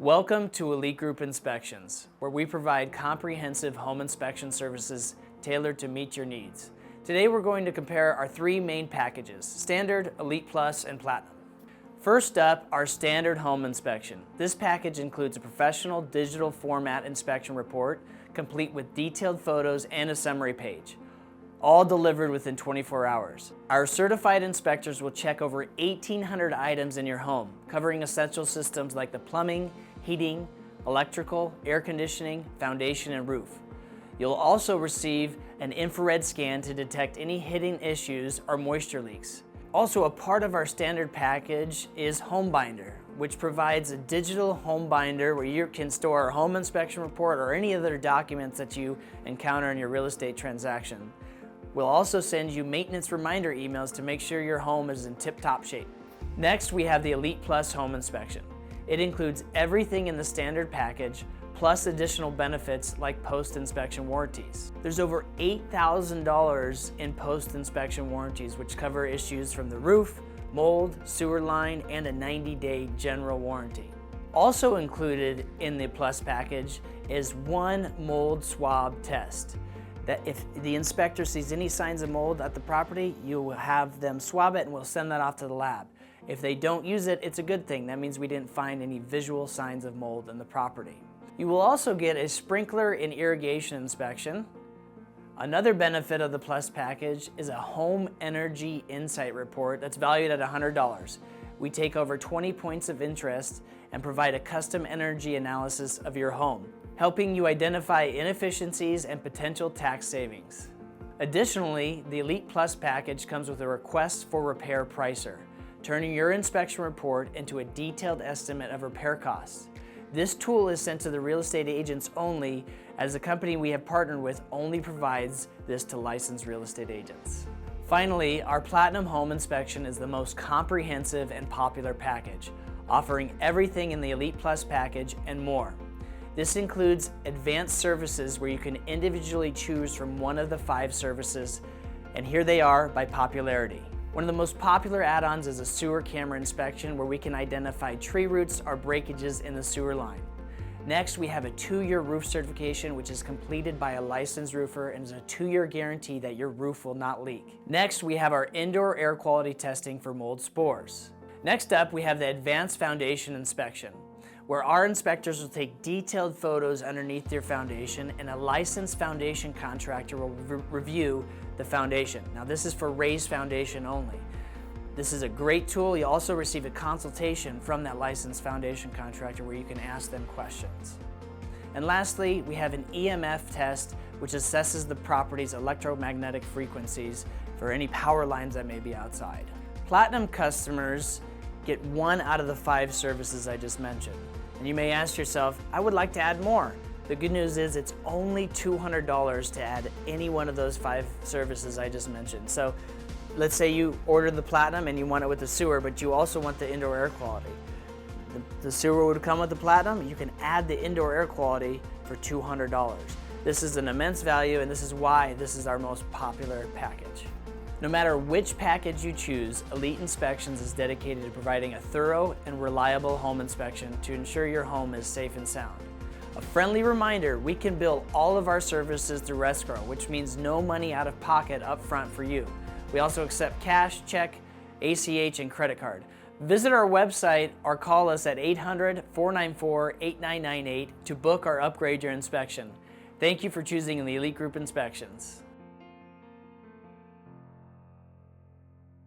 Welcome to Elite Group Inspections, where we provide comprehensive home inspection services tailored to meet your needs. Today we're going to compare our three main packages: Standard, Elite Plus, and Platinum. First up, our Standard Home Inspection. This package includes a professional digital format inspection report, complete with detailed photos and a summary page, all delivered within 24 hours. Our certified inspectors will check over 1,800 items in your home, covering essential systems like the plumbing, heating, electrical, air conditioning, foundation, and roof. You'll also receive an infrared scan to detect any hidden issues or moisture leaks. Also, a part of our standard package is Home Binder, which provides a digital home binder where you can store a home inspection report or any other documents that you encounter in your real estate transaction. We'll also send you maintenance reminder emails to make sure your home is in tip-top shape. Next, we have the Elite Plus Home Inspection. It includes everything in the standard package, plus additional benefits like post-inspection warranties. There's over $8,000 in post-inspection warranties, which cover issues from the roof, mold, sewer line, and a 90-day general warranty. Also included in the Plus package is one mold swab test. That if the inspector sees any signs of mold at the property, you will have them swab it and we'll send that off to the lab. If they don't use it, it's a good thing. That means we didn't find any visual signs of mold in the property. You will also get a sprinkler and irrigation inspection. Another benefit of the Plus package is a home energy insight report that's valued at $100. We take over 20 points of interest and provide a custom energy analysis of your home, helping you identify inefficiencies and potential tax savings. Additionally, the Elite Plus package comes with a request for repair pricer, turning your inspection report into a detailed estimate of repair costs. This tool is sent to the real estate agents only, as the company we have partnered with only provides this to licensed real estate agents. Finally, our Platinum Home Inspection is the most comprehensive and popular package, offering everything in the Elite Plus package and more. This includes advanced services where you can individually choose from one of the 5 services, and here they are by popularity. One of the most popular add-ons is a sewer camera inspection where we can identify tree roots or breakages in the sewer line. Next, we have a 2-year roof certification, which is completed by a licensed roofer and is a 2-year guarantee that your roof will not leak. Next, we have our indoor air quality testing for mold spores. Next up, we have the advanced foundation inspection, where our inspectors will take detailed photos underneath your foundation and a licensed foundation contractor will review the foundation. Now, this is for raised foundation only. This is a great tool. You also receive a consultation from that licensed foundation contractor where you can ask them questions. And lastly, we have an EMF test which assesses the property's electromagnetic frequencies for any power lines that may be outside. Platinum customers get 1 out of the 5 services I just mentioned. And you may ask yourself, I would like to add more. The good news is it's only $200 to add any one of those 5 services I just mentioned. So let's say you order the Platinum and you want it with the sewer, but you also want the indoor air quality. The sewer would come with the Platinum. You can add the indoor air quality for $200. This is an immense value, and this is why this is our most popular package. No matter which package you choose, Elite Inspections is dedicated to providing a thorough and reliable home inspection to ensure your home is safe and sound. A friendly reminder, we can bill all of our services through escrow, which means no money out of pocket up front for you. We also accept cash, check, ACH, and credit card. Visit our website or call us at 800-494-8998 to book or upgrade your inspection. Thank you for choosing the Elite Group Inspections.